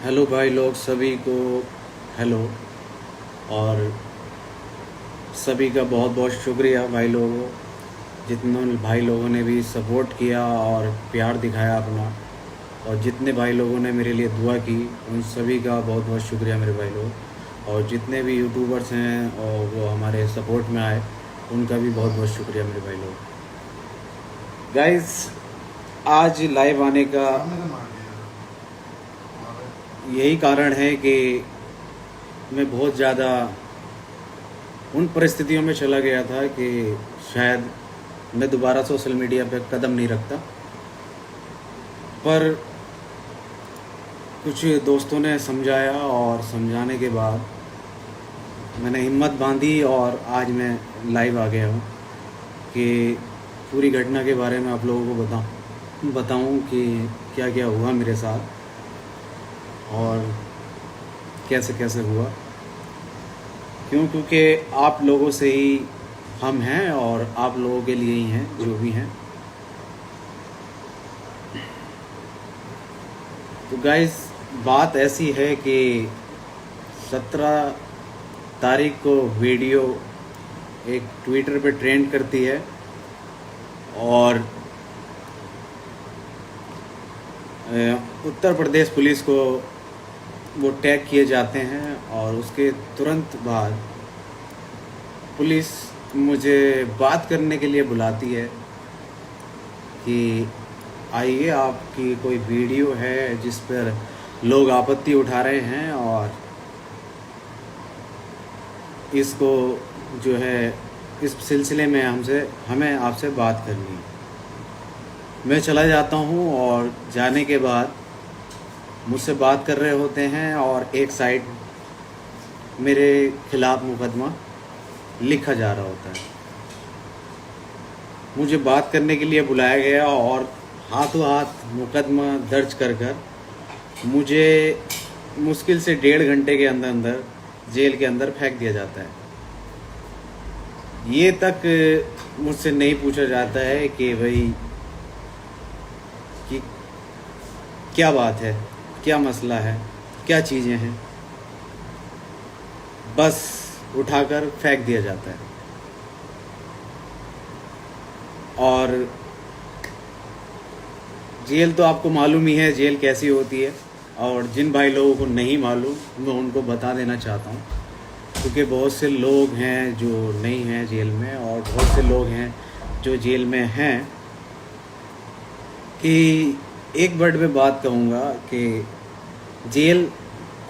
Hello भाई लोग सभी को हेलो। और सभी का बहुत बहुत शुक्रिया भाई लोगों, जितनों भाई लोगों ने भी सपोर्ट किया और प्यार दिखाया अपना, और जितने भाई लोगों ने मेरे लिए दुआ की उन सभी का बहुत बहुत शुक्रिया मेरे भाई लोग। और जितने भी यूट्यूबर्स हैं और वो हमारे सपोर्ट में आए उनका भी बहुत बहुत शुक्रिया मेरे भाई लोग। गाइस, आज लाइव आने का यही कारण है कि मैं बहुत ज़्यादा उन परिस्थितियों में चला गया था कि शायद मैं दोबारा सोशल मीडिया पे कदम नहीं रखता, पर कुछ दोस्तों ने समझाया और समझाने के बाद मैंने हिम्मत बांधी और आज मैं लाइव आ गया हूँ कि पूरी घटना के बारे में आप लोगों को बताऊँ कि क्या क्या हुआ मेरे साथ और कैसे कैसे हुआ। क्योंकि आप लोगों से ही हम हैं और आप लोगों के लिए ही हैं जो भी हैं। तो गाइस, बात ऐसी है कि 17 तारीख को वीडियो एक ट्विटर पे ट्रेंड करती है और उत्तर प्रदेश पुलिस को वो टैग किए जाते हैं और उसके तुरंत बाद पुलिस मुझे बात करने के लिए बुलाती है कि आइए, आपकी कोई वीडियो है जिस पर लोग आपत्ति उठा रहे हैं और इसको जो है इस सिलसिले में हमें आपसे बात करनी है। मैं चला जाता हूँ और जाने के बाद मुझसे बात कर रहे होते हैं और एक साइड मेरे खिलाफ मुकदमा लिखा जा रहा होता है। मुझे बात करने के लिए बुलाया गया और हाथों हाथ मुकदमा दर्ज कर मुझे मुश्किल से 1.5 घंटे के अंदर जेल के अंदर फेंक दिया जाता है। ये तक मुझसे नहीं पूछा जाता है कि भाई कि क्या बात है, क्या मसला है, क्या चीज़ें हैं। बस उठाकर फेंक दिया जाता है। और जेल तो आपको मालूम ही है जेल कैसी होती है, और जिन भाई लोगों को नहीं मालूम मैं उनको बता देना चाहता हूँ, क्योंकि बहुत से लोग हैं जो नहीं हैं जेल में और बहुत से लोग हैं जो जेल में हैं। कि एक वर्ड में बात कहूँगा कि जेल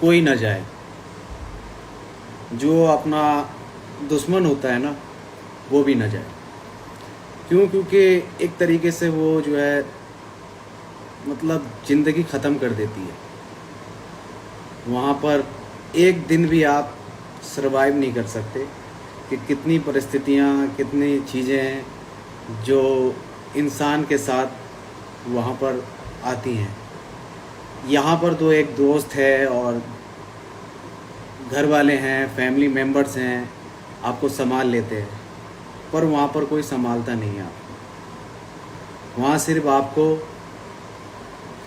कोई ना जाए, जो अपना दुश्मन होता है ना वो भी ना जाए। क्योंकि एक तरीके से वो जो है मतलब ज़िंदगी ख़त्म कर देती है। वहाँ पर एक दिन भी आप सरवाइव नहीं कर सकते कि कितनी परिस्थितियाँ, कितनी चीज़ें हैं जो इंसान के साथ वहाँ पर आती हैं। यहाँ पर तो एक दोस्त है और घर वाले हैं, फैमिली मेम्बर्स हैं, आपको संभाल लेते हैं, पर वहाँ पर कोई संभालता नहीं है आपको। वहाँ सिर्फ आपको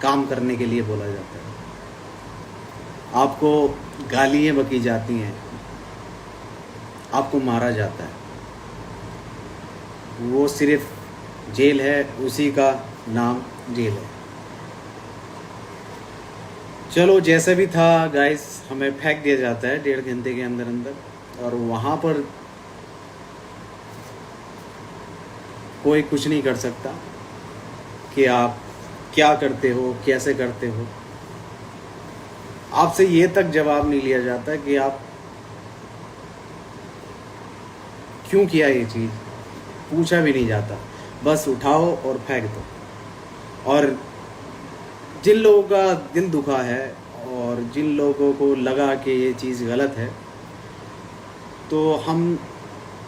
काम करने के लिए बोला जाता है, आपको गालियाँ बकी जाती हैं, आपको मारा जाता है। वो सिर्फ जेल है, उसी का नाम जेल है। चलो, जैसा भी था गाइस, हमें फेंक दिया जाता है 1.5 घंटे के अंदर और वहाँ पर कोई कुछ नहीं कर सकता कि आप क्या करते हो, कैसे करते हो। आपसे ये तक जवाब नहीं लिया जाता कि आप क्यों किया ये चीज़, पूछा भी नहीं जाता। बस उठाओ और फेंक दो। और जिन लोगों का दिल दुखा है और जिन लोगों को लगा कि ये चीज़ गलत है, तो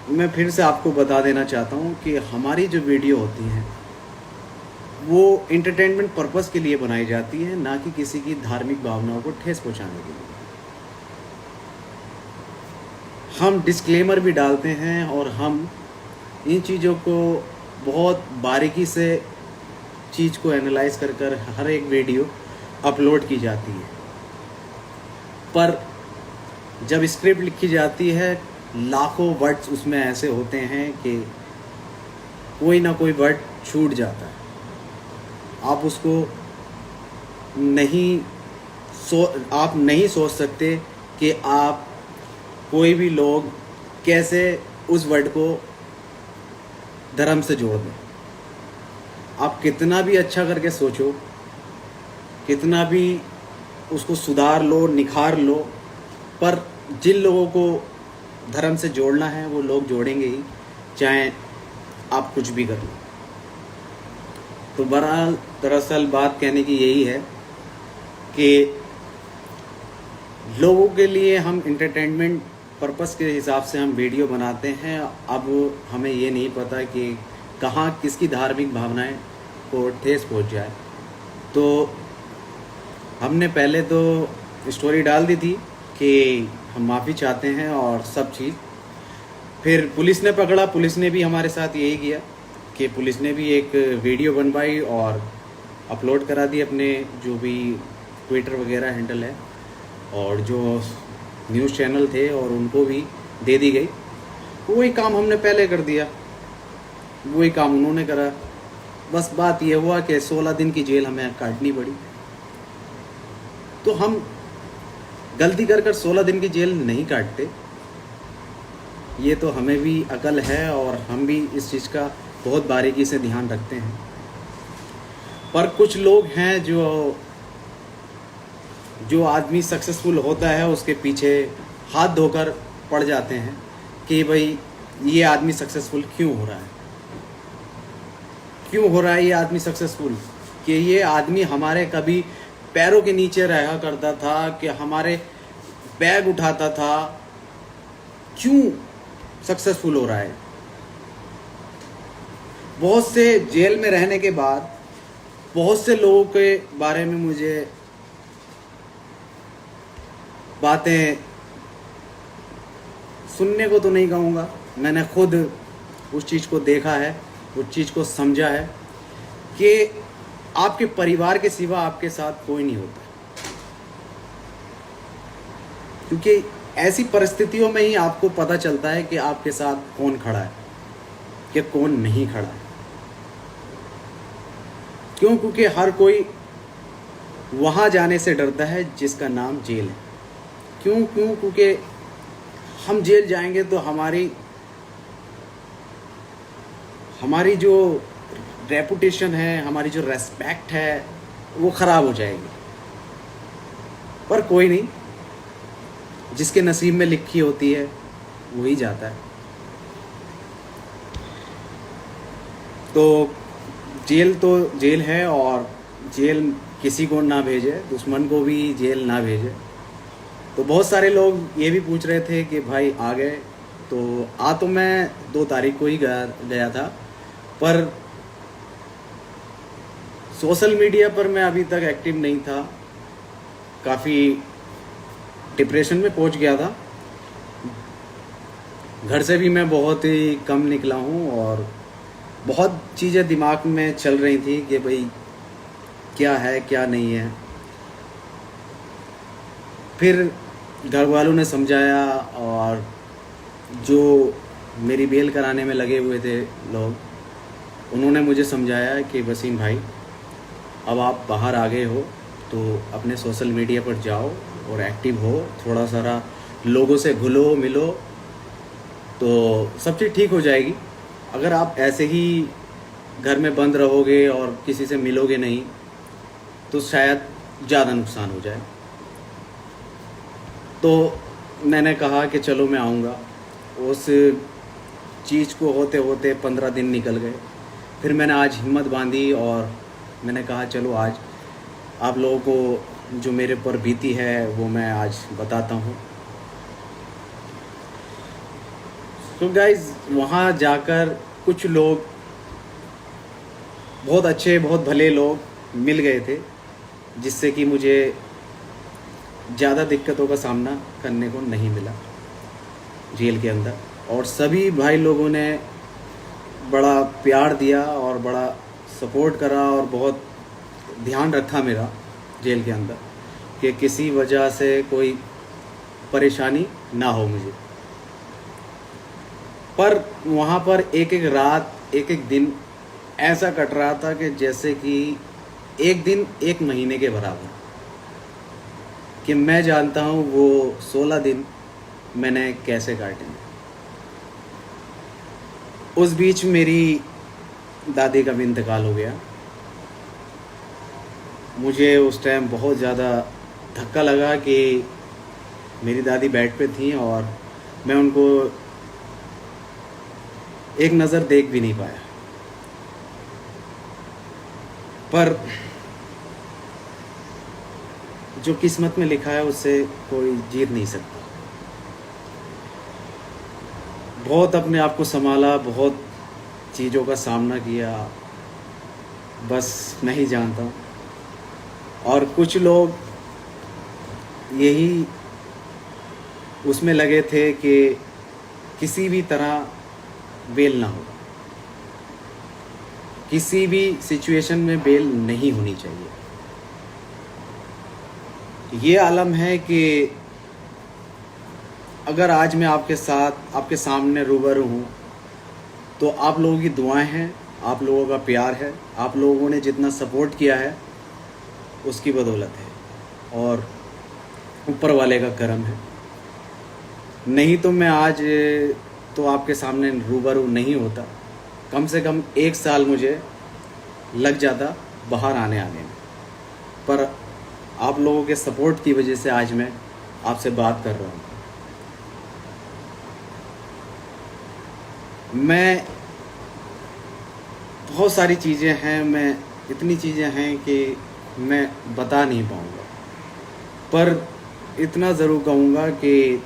मैं फिर से आपको बता देना चाहता हूँ कि हमारी जो वीडियो होती हैं वो इंटरटेनमेंट पर्पस के लिए बनाई जाती है, ना कि किसी की धार्मिक भावनाओं को ठेस पहुँचाने के लिए। हम डिस्क्लेमर भी डालते हैं और हम इन चीज़ों को बहुत बारीकी से चीज़ को एनालाइज कर हर एक वीडियो अपलोड की जाती है। पर जब स्क्रिप्ट लिखी जाती है लाखों वर्ड्स उसमें ऐसे होते हैं कि कोई ना कोई वर्ड छूट जाता है। आप उसको आप नहीं सोच सकते कि आप कोई भी लोग कैसे उस वर्ड को धर्म से जोड़ दें। आप कितना भी अच्छा करके सोचो, कितना भी उसको सुधार लो, निखार लो, पर जिन लोगों को धर्म से जोड़ना है वो लोग जोड़ेंगे ही, चाहे आप कुछ भी कर लो। तो बहरहाल दरअसल बात कहने की यही है कि लोगों के लिए हम इंटरटेनमेंट पर्पस के हिसाब से हम वीडियो बनाते हैं। अब हमें ये नहीं पता कि कहाँ किसकी धार्मिक भावनाएं को ठेस पहुंच जाए। तो हमने पहले तो स्टोरी डाल दी थी कि हम माफ़ी चाहते हैं और सब चीज़। फिर पुलिस ने पकड़ा, पुलिस ने भी हमारे साथ यही किया कि पुलिस ने भी एक वीडियो बनवाई और अपलोड करा दी अपने जो भी ट्विटर वगैरह हैंडल है, और जो न्यूज़ चैनल थे और उनको भी दे दी गई। वही काम हमने पहले कर दिया, वही काम उन्होंने करा। बस बात ये हुआ कि 16 दिन की जेल हमें काटनी पड़ी। तो हम गलती कर 16 दिन की जेल नहीं काटते, ये तो हमें भी अकल है और हम भी इस चीज़ का बहुत बारीकी से ध्यान रखते हैं। पर कुछ लोग हैं जो आदमी सक्सेसफुल होता है उसके पीछे हाथ धोकर पड़ जाते हैं कि भाई ये आदमी सक्सेसफुल क्यों हो रहा है, क्यों हो रहा है ये आदमी सक्सेसफुल, कि ये आदमी हमारे कभी पैरों के नीचे रहा करता था, कि हमारे बैग उठाता था, क्यों सक्सेसफुल हो रहा है। बहुत से जेल में रहने के बाद बहुत से लोगों के बारे में मुझे बातें सुनने को तो नहीं कहूँगा, मैंने खुद उस चीज़ को देखा है, उस चीज़ को समझा है कि आपके परिवार के सिवा आपके साथ कोई नहीं होता। क्योंकि ऐसी परिस्थितियों में ही आपको पता चलता है कि आपके साथ कौन खड़ा है कि कौन नहीं खड़ा है। क्यों? क्योंकि हर कोई वहाँ जाने से डरता है जिसका नाम जेल है। क्यों? क्योंकि हम जेल जाएंगे तो हमारी जो रेपुटेशन है, हमारी जो रेस्पेक्ट है, वो ख़राब हो जाएगी। पर कोई नहीं, जिसके नसीब में लिखी होती है वही जाता है। तो जेल है, और जेल किसी को ना भेजे, दुश्मन को भी जेल ना भेजे। तो बहुत सारे लोग ये भी पूछ रहे थे कि भाई आ गए, तो मैं 2 तारीख को ही गया था, पर सोशल मीडिया पर मैं अभी तक एक्टिव नहीं था, काफ़ी डिप्रेशन में पहुंच गया था। घर से भी मैं बहुत ही कम निकला हूं और बहुत चीज़ें दिमाग में चल रही थी कि भाई क्या है क्या नहीं है। फिर घर वालों ने समझाया, और जो मेरी बेल कराने में लगे हुए थे लोग, उन्होंने मुझे समझाया कि वसीम भाई अब आप बाहर आ गए हो तो अपने सोशल मीडिया पर जाओ और एक्टिव हो, थोड़ा सारा लोगों से घुलो मिलो तो सब चीज़ ठीक हो जाएगी। अगर आप ऐसे ही घर में बंद रहोगे और किसी से मिलोगे नहीं तो शायद ज़्यादा नुकसान हो जाए। तो मैंने कहा कि चलो मैं आऊँगा। उस चीज़ को होते होते 15 दिन निकल गए। फिर मैंने आज हिम्मत बांधी और मैंने कहा चलो आज आप लोगों को जो मेरे पर बीती है वो मैं आज बताता हूँ। तो गाइज़ वहाँ जाकर कुछ लोग बहुत अच्छे बहुत भले लोग मिल गए थे, जिससे कि मुझे ज़्यादा दिक्कतों का सामना करने को नहीं मिला जेल के अंदर। और सभी भाई लोगों ने बड़ा प्यार दिया और बड़ा सपोर्ट करा और बहुत ध्यान रखा मेरा जेल के अंदर, कि किसी वजह से कोई परेशानी ना हो मुझे। पर वहाँ पर एक एक रात एक एक दिन ऐसा कट रहा था कि जैसे कि एक दिन एक महीने के बराबर, कि मैं जानता हूँ वो 16 दिन मैंने कैसे काटे। उस बीच मेरी दादी का भी इंतकाल हो गया। मुझे उस टाइम बहुत ज़्यादा धक्का लगा कि मेरी दादी बेड पे थी और मैं उनको एक नज़र देख भी नहीं पाया। पर जो किस्मत में लिखा है उससे कोई जीत नहीं सकता। बहुत अपने आप को संभाला, बहुत चीज़ों का सामना किया, बस मैं ही जानता हूँ। और कुछ लोग यही उसमें लगे थे कि किसी भी तरह बेल ना हो, किसी भी सिचुएशन में बेल नहीं होनी चाहिए। ये आलम है कि अगर आज मैं आपके साथ आपके सामने रूबरू हूँ तो आप लोगों की दुआएं हैं, आप लोगों का प्यार है, आप लोगों ने जितना सपोर्ट किया है उसकी बदौलत है और ऊपर वाले का करम है। नहीं तो मैं आज तो आपके सामने रूबरू नहीं होता। कम से कम 1 साल मुझे लग जाता बाहर आने में। पर आप लोगों के सपोर्ट की वजह से आज मैं आपसे बात कर रहा हूँ। मैं बहुत सारी चीज़ें हैं, मैं इतनी चीज़ें हैं कि मैं बता नहीं पाऊँगा। पर इतना ज़रूर कहूँगा कि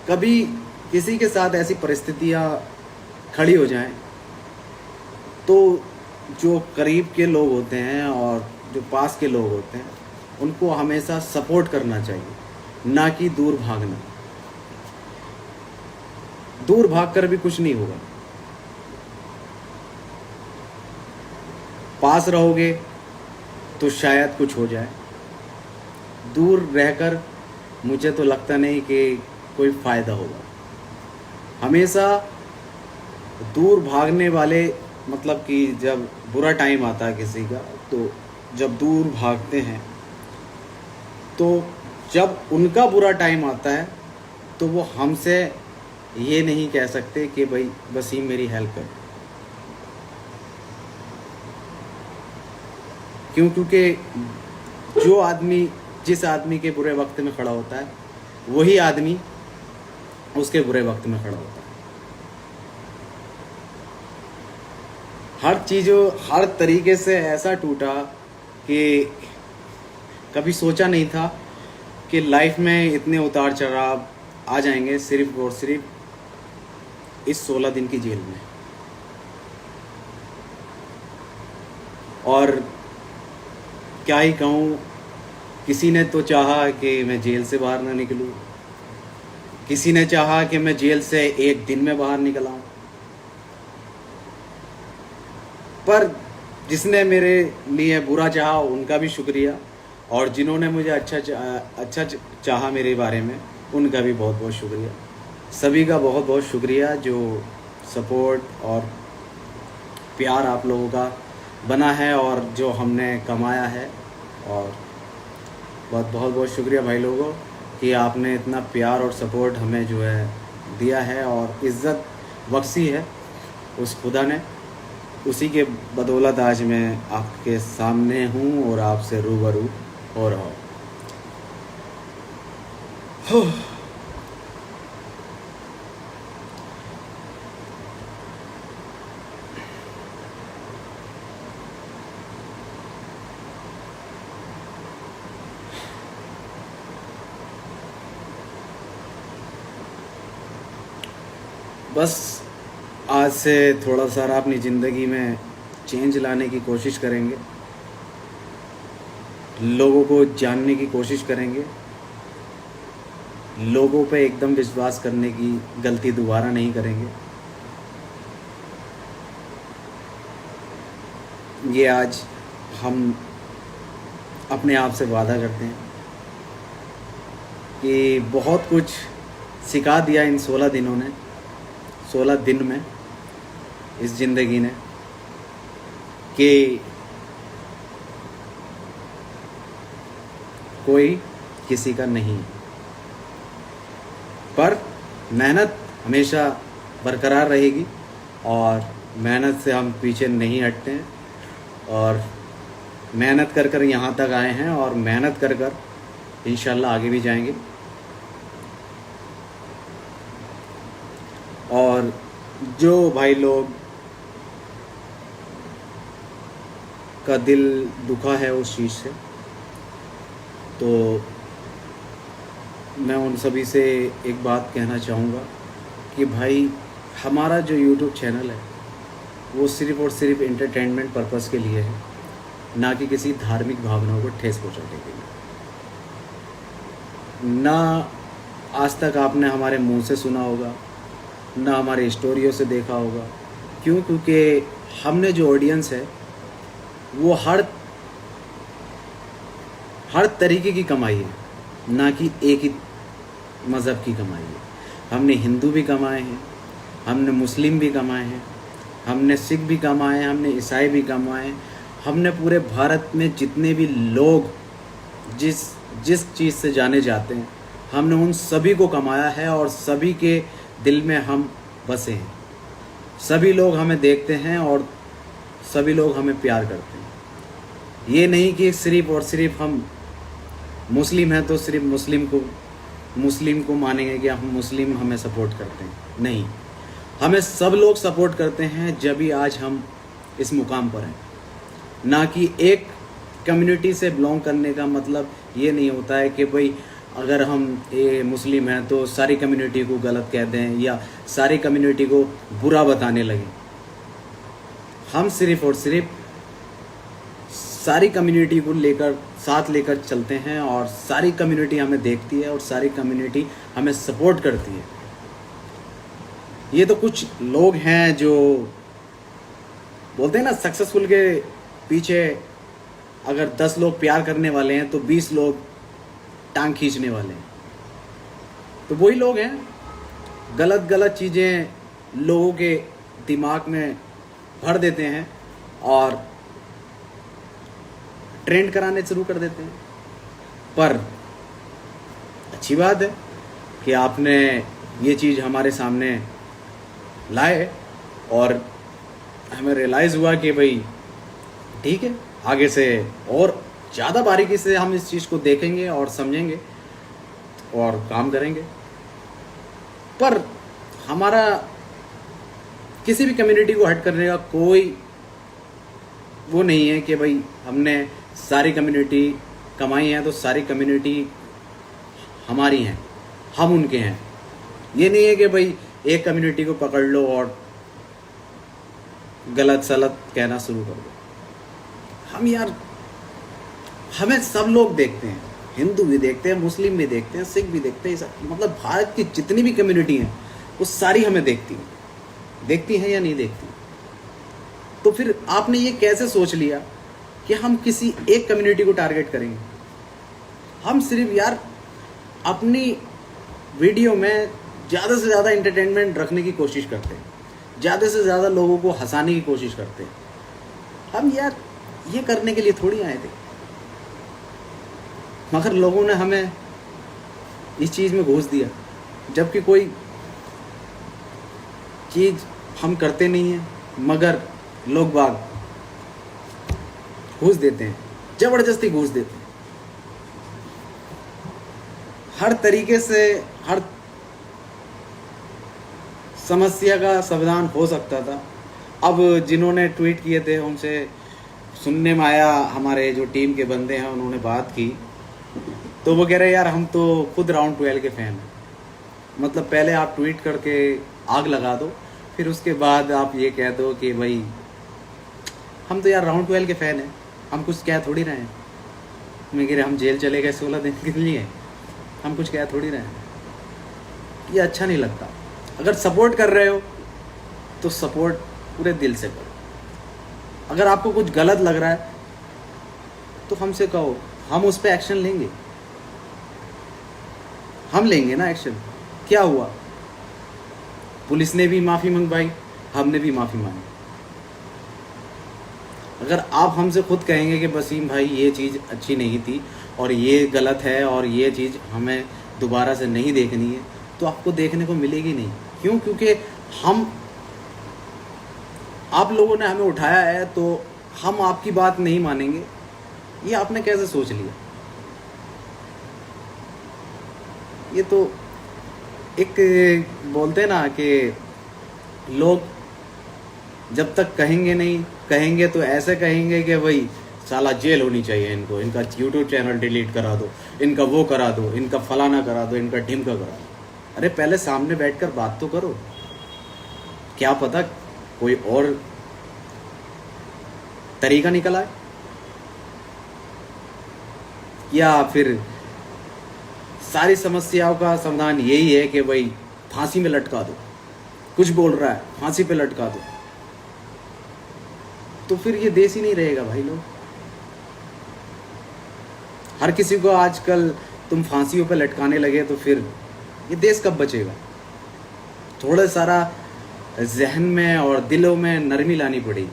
कभी किसी के साथ ऐसी परिस्थितियाँ खड़ी हो जाएं तो जो करीब के लोग होते हैं और जो पास के लोग होते हैं उनको हमेशा सपोर्ट करना चाहिए, ना कि दूर भागना। दूर भागकर भी कुछ नहीं होगा। पास रहोगे तो शायद कुछ हो जाए। दूर रहकर मुझे तो लगता नहीं कि कोई फ़ायदा होगा। हमेशा दूर भागने वाले, मतलब कि जब बुरा टाइम आता है किसी का, तो जब दूर भागते हैं तो जब उनका बुरा टाइम आता है तो वो हमसे ये नहीं कह सकते कि भाई वसीम मेरी हेल्प कर। क्योंकि जो आदमी जिस आदमी के बुरे वक्त में खड़ा होता है वही आदमी उसके बुरे वक्त में खड़ा होता है। हर तरीके से ऐसा टूटा कि कभी सोचा नहीं था कि लाइफ में इतने उतार चढ़ाव आ जाएंगे सिर्फ और सिर्फ इस 16 दिन की जेल में। और क्या ही कहूँ, किसी ने तो चाहा कि मैं जेल से बाहर ना निकलूँ, किसी ने चाहा कि मैं जेल से 1 दिन में बाहर निकल आऊँ। पर जिसने मेरे लिए बुरा चाहा उनका भी शुक्रिया, और जिन्होंने मुझे अच्छा चाहा मेरे बारे में उनका भी बहुत बहुत शुक्रिया। सभी का बहुत बहुत शुक्रिया जो सपोर्ट और प्यार आप लोगों का बना है और जो हमने कमाया है। और बहुत बहुत शुक्रिया भाई लोगों कि आपने इतना प्यार और सपोर्ट हमें जो है दिया है और इज़्ज़त बख्शी है उस खुदा ने। उसी के बदौलत आज मैं आपके सामने हूँ और आपसे रूबरू हो रहा हूँ। बस आज से थोड़ा सा अपनी ज़िंदगी में चेंज लाने की कोशिश करेंगे, लोगों को जानने की कोशिश करेंगे, लोगों पे एकदम विश्वास करने की गलती दोबारा नहीं करेंगे। ये आज हम अपने आप से वादा करते हैं। कि बहुत कुछ सिखा दिया इन 16 दिनों ने, 16 दिन में इस ज़िंदगी ने, कि कोई किसी का नहीं, पर मेहनत हमेशा बरकरार रहेगी और मेहनत से हम पीछे नहीं हटते हैं और मेहनत कर कर यहाँ तक आए हैं और मेहनत कर कर इंशाल्लाह आगे भी जाएंगे। और जो भाई लोग का दिल दुखा है उस चीज़ से, तो मैं उन सभी से एक बात कहना चाहूँगा कि भाई हमारा जो YouTube चैनल है वो सिर्फ़ और सिर्फ एंटरटेनमेंट पर्पज़ के लिए है, ना कि किसी धार्मिक भावनाओं को ठेस पहुँचाने के लिए। ना आज तक आपने हमारे मुंह से सुना होगा, ना हमारे स्टोरियों से देखा होगा। क्यों? क्योंकि हमने जो ऑडियंस है वो हर तरीके की कमाई है, ना कि एक ही मज़हब की कमाई है। हमने हिंदू भी कमाए हैं, हमने मुस्लिम भी कमाए हैं, हमने सिख भी कमाए हैं, हमने ईसाई भी कमाए हैं। हमने पूरे भारत में जितने भी लोग जिस चीज़ से जाने जाते हैं, हमने उन सभी को कमाया है और सभी के दिल में हम बसे हैं। सभी लोग हमें देखते हैं और सभी लोग हमें प्यार करते हैं। ये नहीं कि सिर्फ़ और सिर्फ हम मुस्लिम हैं तो सिर्फ मुस्लिम को मानेंगे कि हम मुस्लिम हमें सपोर्ट करते हैं। नहीं, हमें सब लोग सपोर्ट करते हैं, जब भी आज हम इस मुकाम पर हैं। ना कि एक कम्युनिटी से बिलोंग करने का मतलब ये नहीं होता है कि भाई अगर हम मुस्लिम हैं तो सारी कम्युनिटी को गलत कह दें या सारी कम्युनिटी को बुरा बताने लगें। हम सिर्फ़ और सिर्फ सारी कम्युनिटी को साथ लेकर चलते हैं और सारी कम्युनिटी हमें देखती है और सारी कम्युनिटी हमें सपोर्ट करती है। ये तो कुछ लोग हैं जो बोलते हैं ना, सक्सेसफुल के पीछे अगर 10 लोग प्यार करने वाले हैं तो 20 लोग टांग खींचने वाले हैं। तो वही लोग हैं, गलत चीज़ें लोगों के दिमाग में भर देते हैं और ट्रेंड कराने शुरू कर देते हैं। पर अच्छी बात है कि आपने ये चीज़ हमारे सामने लाए और हमें रियलाइज़ हुआ कि भाई ठीक है, आगे से और ज़्यादा बारीकी से हम इस चीज़ को देखेंगे और समझेंगे और काम करेंगे। पर हमारा किसी भी कम्युनिटी को हट करने का कोई वो नहीं है कि भाई हमने सारी कम्युनिटी कमाई है तो सारी कम्युनिटी हमारी हैं, हम उनके हैं। ये नहीं है कि भाई एक कम्युनिटी को पकड़ लो और गलत सलत कहना शुरू कर दो। हमें सब लोग देखते हैं, हिंदू भी देखते हैं, मुस्लिम भी देखते हैं, सिख भी देखते हैं, मतलब भारत की जितनी भी कम्युनिटी हैं वो सारी हमें देखती हैं या नहीं देखती। तो फिर आपने ये कैसे सोच लिया कि हम किसी एक कम्युनिटी को टारगेट करेंगे? हम सिर्फ यार अपनी वीडियो में ज़्यादा से ज़्यादा एंटरटेनमेंट रखने की कोशिश करते हैं, ज़्यादा से ज़्यादा लोगों को हंसाने की कोशिश करते हैं। हम यार ये करने के लिए थोड़ी आए थे, मगर लोगों ने हमें इस चीज़ में घुस दिया, जबकि कोई चीज़ हम करते नहीं हैं मगर लोग बाग घुस देते हैं, ज़बरदस्ती घुस देते हैं। हर तरीके से हर समस्या का समाधान हो सकता था। अब जिन्होंने ट्वीट किए थे उनसे सुनने में आया, हमारे जो टीम के बंदे हैं उन्होंने बात की, तो वो कह रहे यार हम तो खुद राउंड 12 के फ़ैन हैं। मतलब पहले आप ट्वीट करके आग लगा दो, फिर उसके बाद आप ये कह दो कि भाई हम तो यार राउंड 12 के फ़ैन हैं, हम कुछ कह थोड़ी रहे हैं। मैं कह रहे हम जेल चले गए 16 दिन के लिए, हम कुछ कह थोड़ी रहे हैं। ये अच्छा नहीं लगता। अगर सपोर्ट कर रहे हो तो सपोर्ट पूरे दिल से करो। अगर आपको कुछ गलत लग रहा है तो हमसे कहो, हम उस पर एक्शन लेंगे। हम लेंगे ना एक्शन। क्या हुआ, पुलिस ने भी माफ़ी मंगवाई, हमने भी माफ़ी मांगी। अगर आप हमसे खुद कहेंगे कि वसीम भाई ये चीज़ अच्छी नहीं थी और ये गलत है और ये चीज़ हमें दोबारा से नहीं देखनी है, तो आपको देखने को मिलेगी नहीं। क्यों? क्योंकि हम, आप लोगों ने हमें उठाया है तो हम आपकी बात नहीं मानेंगे, ये आपने कैसे सोच लिया? ये तो एक बोलते हैं ना कि लोग जब तक कहेंगे नहीं, कहेंगे तो ऐसे कहेंगे कि भाई साला जेल होनी चाहिए इनको, इनका यूट्यूब चैनल डिलीट करा दो, इनका वो करा दो, इनका फलाना करा दो, इनका ढिमका करा दो। अरे पहले सामने बैठकर बात तो करो। क्या पता कोई और तरीका निकल आए, या फिर सारी समस्याओं का समाधान यही है कि भाई फांसी में लटका दो, कुछ बोल रहा है फांसी पे लटका दो। तो फिर ये देश ही नहीं रहेगा भाई। लोग, हर किसी को आजकल तुम फांसियों पे लटकाने लगे तो फिर ये देश कब बचेगा? थोड़ा सारा जहन में और दिलों में नरमी लानी पड़ेगी,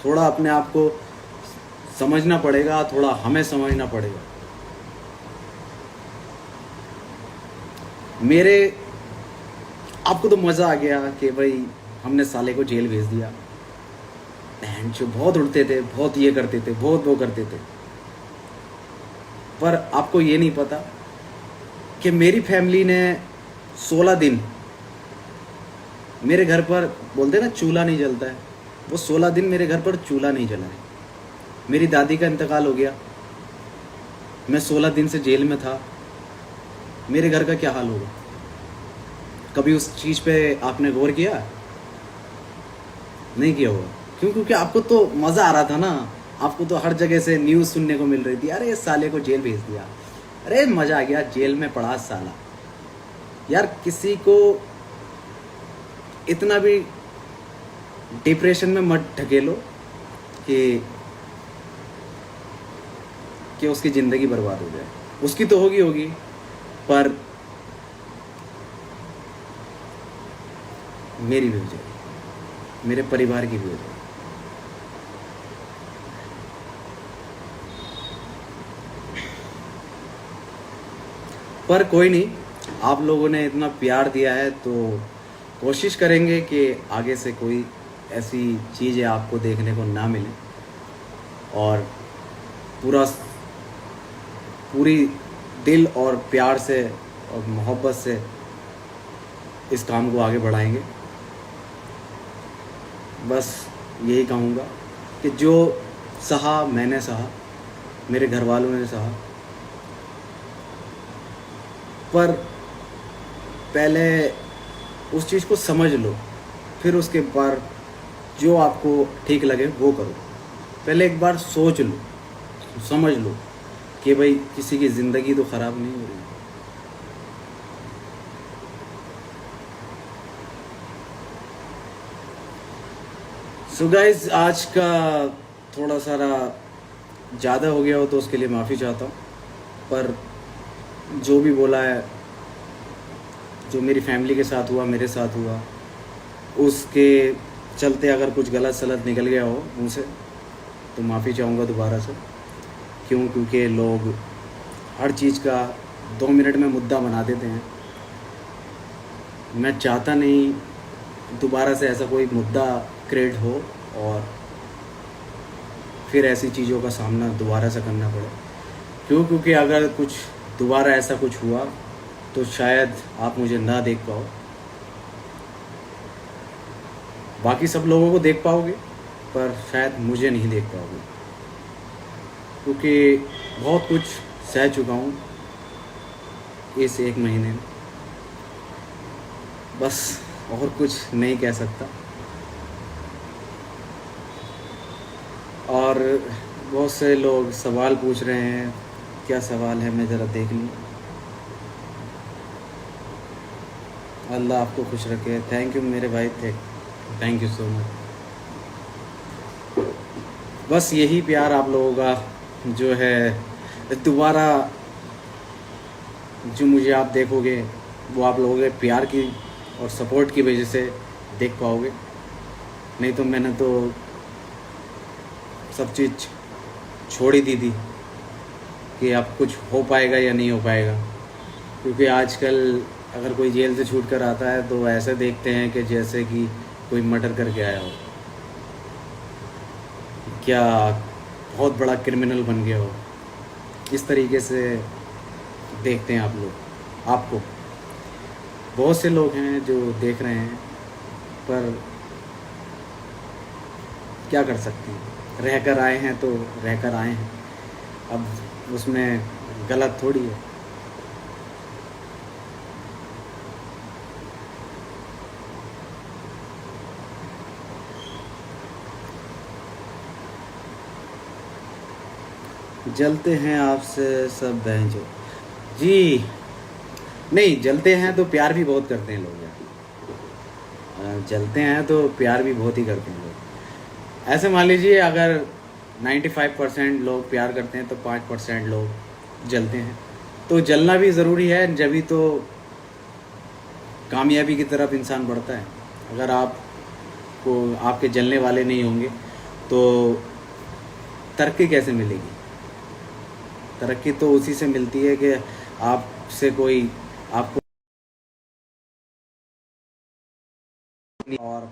थोड़ा अपने आप को समझना पड़ेगा, थोड़ा हमें समझना पड़ेगा। मेरे आपको तो मज़ा आ गया कि भाई हमने साले को जेल भेज दिया, बहन जो बहुत उड़ते थे, बहुत ये करते थे, बहुत वो करते थे। पर आपको ये नहीं पता कि मेरी फैमिली ने 16 दिन मेरे घर पर, बोलते ना चूल्हा नहीं जलता है, वो 16 दिन मेरे घर पर चूल्हा नहीं जला है। मेरी दादी का इंतकाल हो गया, मैं 16 दिन से जेल में था। मेरे घर का क्या हाल होगा? कभी उस चीज़ पे आपने गौर किया? नहीं किया होगा। क्यों? क्योंकि आपको तो मज़ा आ रहा था ना, आपको तो हर जगह से न्यूज़ सुनने को मिल रही थी, अरे इस साले को जेल भेज दिया, अरे मज़ा आ गया, जेल में पड़ा साला। यार किसी को इतना भी डिप्रेशन में मत ढकेलो कि उसकी ज़िंदगी बर्बाद हो जाए। उसकी तो होगी, पर मेरी भी हो जाए, मेरे परिवार की भी हो जाए। पर कोई नहीं, आप लोगों ने इतना प्यार दिया है तो कोशिश करेंगे कि आगे से कोई ऐसी चीज़ें आपको देखने को ना मिले, और पूरी दिल और प्यार से और मोहब्बत से इस काम को आगे बढ़ाएंगे। बस यही कहूँगा कि जो सहा मैंने सहा, मेरे घर वालों ने सहा, पर पहले उस चीज़ को समझ लो, फिर उसके बाद जो आपको ठीक लगे वो करो। पहले एक बार सोच लो, समझ लो कि भाई किसी की ज़िंदगी तो ख़राब नहीं हो रही। सो गाइस, आज का थोड़ा सारा ज़्यादा हो गया हो तो उसके लिए माफ़ी चाहता हूँ, पर जो भी बोला है, जो मेरी फैमिली के साथ हुआ, मेरे साथ हुआ, उसके चलते अगर कुछ गलत सलत निकल गया हो मुझसे तो माफ़ी चाहूँगा दोबारा से। क्यों? क्योंकि लोग हर चीज़ का 2 मिनट में मुद्दा बना देते हैं। मैं चाहता नहीं दोबारा से ऐसा कोई मुद्दा क्रिएट हो और फिर ऐसी चीज़ों का सामना दोबारा से करना पड़े। क्यों? क्योंकि अगर कुछ दोबारा ऐसा कुछ हुआ तो शायद आप मुझे ना देख पाओ, बाकी सब लोगों को देख पाओगे, पर शायद मुझे नहीं देख पाओगे, क्योंकि बहुत कुछ सह चुका हूँ इस 1 महीने में। बस और कुछ नहीं कह सकता। और बहुत से लोग सवाल पूछ रहे हैं, क्या सवाल है मैं ज़रा देख लूँ। अल्लाह आपको खुश रखे। थैंक यू मेरे भाई, थैंक यू सो मच। बस यही प्यार आप लोगों का जो है दोबारा जो मुझे आप देखोगे वो आप लोगों के प्यार की और सपोर्ट की वजह से देख पाओगे, नहीं तो मैंने तो सब चीज़ छोड़ ही दी थी कि अब कुछ हो पाएगा या नहीं हो पाएगा। क्योंकि आजकल अगर कोई जेल से छूट कर आता है तो ऐसे देखते हैं कि जैसे कि कोई मर्डर करके आया हो, क्या बहुत बड़ा क्रिमिनल बन गया हो, इस तरीके से देखते हैं आप लोग आपको। बहुत से लोग हैं जो देख रहे हैं, पर क्या कर सकते हैं, रहकर आए हैं तो रहकर आए हैं, अब उसमें गलत थोड़ी है। जलते हैं आपसे सब बहनचोद जी, नहीं जलते हैं तो प्यार भी बहुत करते हैं लोग यार। जलते हैं तो प्यार भी बहुत ही करते हैं लोग। ऐसे मान लीजिए अगर 95% लोग प्यार करते हैं तो 5% लोग जलते हैं। तो जलना भी ज़रूरी है, जभी तो कामयाबी की तरफ इंसान बढ़ता है। अगर आपको आपके जलने वाले नहीं होंगे तो तरक्की कैसे मिलेगी? तरक्की तो उसी से मिलती है कि आपसे कोई आपको और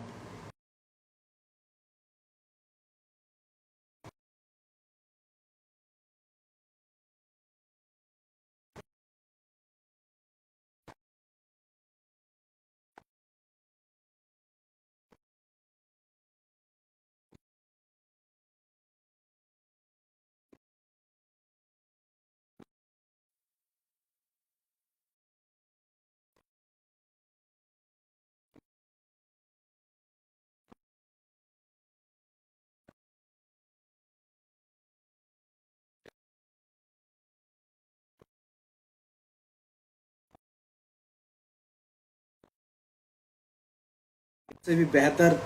से भी बेहतर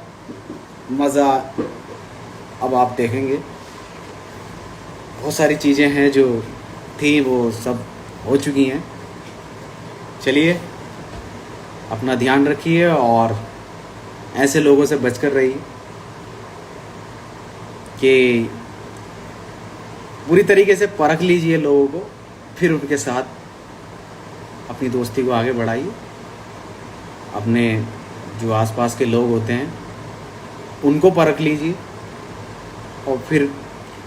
मज़ा अब आप देखेंगे। बहुत सारी चीज़ें हैं जो थी वो सब हो चुकी हैं। चलिए अपना ध्यान रखिए और ऐसे लोगों से बचकर रहिए कि पूरी तरीके से परख लीजिए लोगों को, फिर उनके साथ अपनी दोस्ती को आगे बढ़ाइए। अपने जो आसपास के लोग होते हैं उनको परख लीजिए और फिर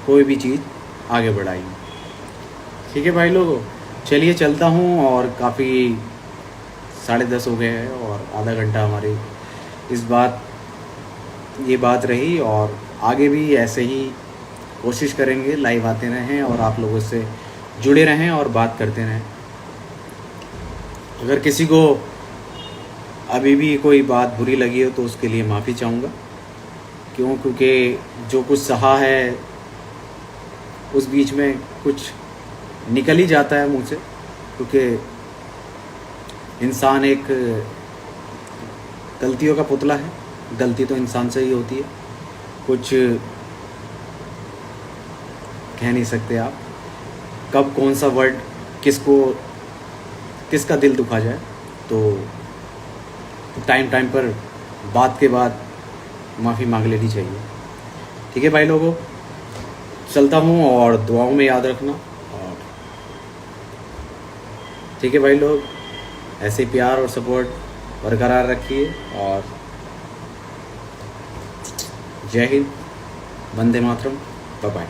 कोई भी चीज़ आगे बढ़ाइए। ठीक है भाई लोगों, चलिए चलता हूँ। और काफ़ी 10:30 हो गए हैं और आधा घंटा हमारी ये बात रही, और आगे भी ऐसे ही कोशिश करेंगे, लाइव आते रहें और आप लोगों से जुड़े रहें और बात करते रहें। अगर किसी को अभी भी कोई बात बुरी लगी हो तो उसके लिए माफ़ी चाहूँगा। क्योंकि जो कुछ सहा है उस बीच में कुछ निकल ही जाता है मुँह से, क्योंकि इंसान एक गलतियों का पुतला है। गलती तो इंसान से ही होती है, कुछ कह नहीं सकते आप कब कौन सा वर्ड किसका दिल दुखा जाए। तो टाइम पर बात के बाद माफ़ी मांग लेनी चाहिए। ठीक है भाई लोगों, चलता हूँ और दुआओं में याद रखना। और ठीक है भाई लोग, ऐसे प्यार और सपोर्ट बरकरार रखिए। और जय हिंद, वंदे मातरम, बाय बाय।